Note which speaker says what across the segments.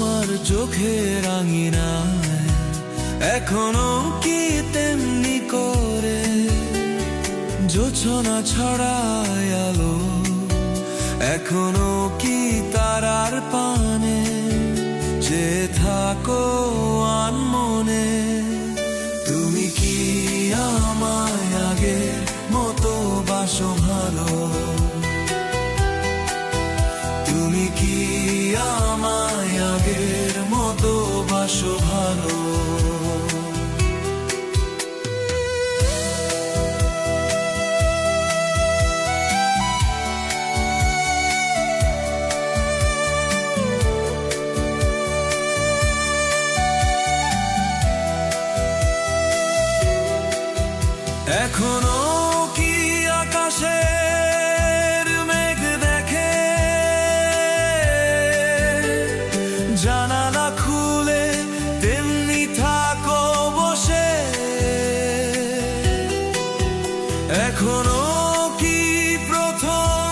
Speaker 1: তোমার চোখের আঙিনায় এখনো কি তেমনি করে জোছনা ছড়ায় আলো, এখনো কি তারার পানে যে থাকো আনমনে? তুমি কি আমায় আগের মতো বাসো ভালো? তুমি কি আমায় আগের মতো বাসো ভালো? এখনো কি আকাশের মেঘ দেখে জানালা খুলে তেমনি থাকো বসে? এখনো কি প্রথম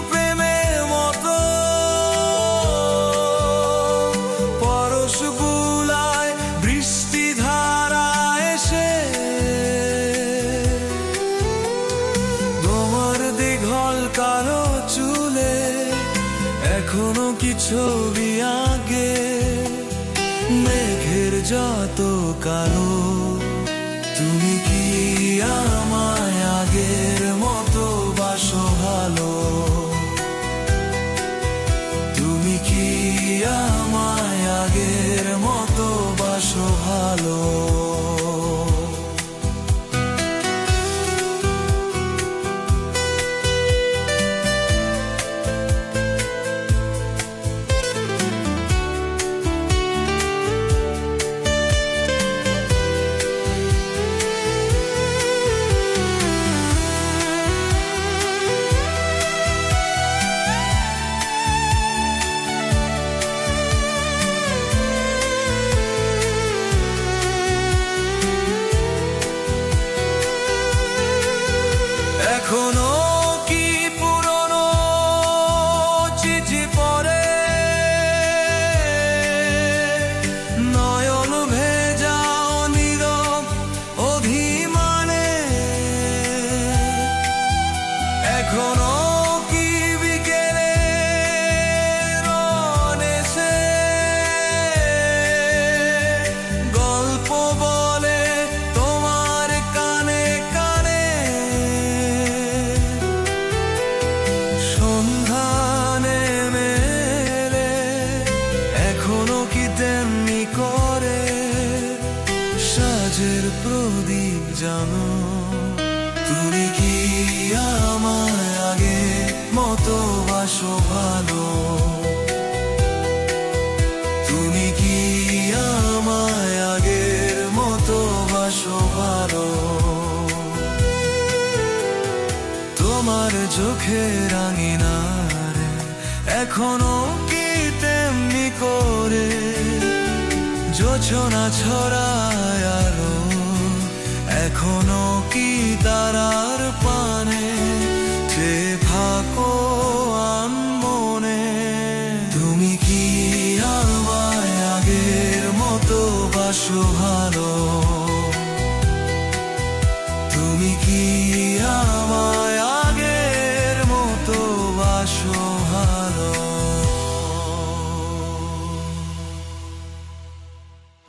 Speaker 1: প্রেমের মতো পরশ বুলায় বৃষ্টি ধারা এসে? কালো চুলে এখনো কি ছবি আগে মেঘের যত কালো? তুমি কি আমায় আগের মতো বাসো ভালো? তুমি কি আমায় আগের মতো বাসো ভালো? এখনো কি পুরনো চিঠি পড়ে নয়ন ভেজাও নীরব অভিমানে? এখনো কি বিকেলে রন এসে গল্প বলে তোমার কানে কানে? এখনো কি তেমনি করে সাজের প্রদীপ জানো? তুমি কি আমায় আগে মতো বাসো ভালো? তুমি কি আমায় আগের মতো বাসো ভালো? তোমার চোখের আঙিনারে এখনো কি তেমনি করে জোছনা ছড়ায় আলো, এখনো কি তারার পানে যে থাকো আনমনে? তুমি কি আমায় আগের মতো বাসো ভালো? তুমি কি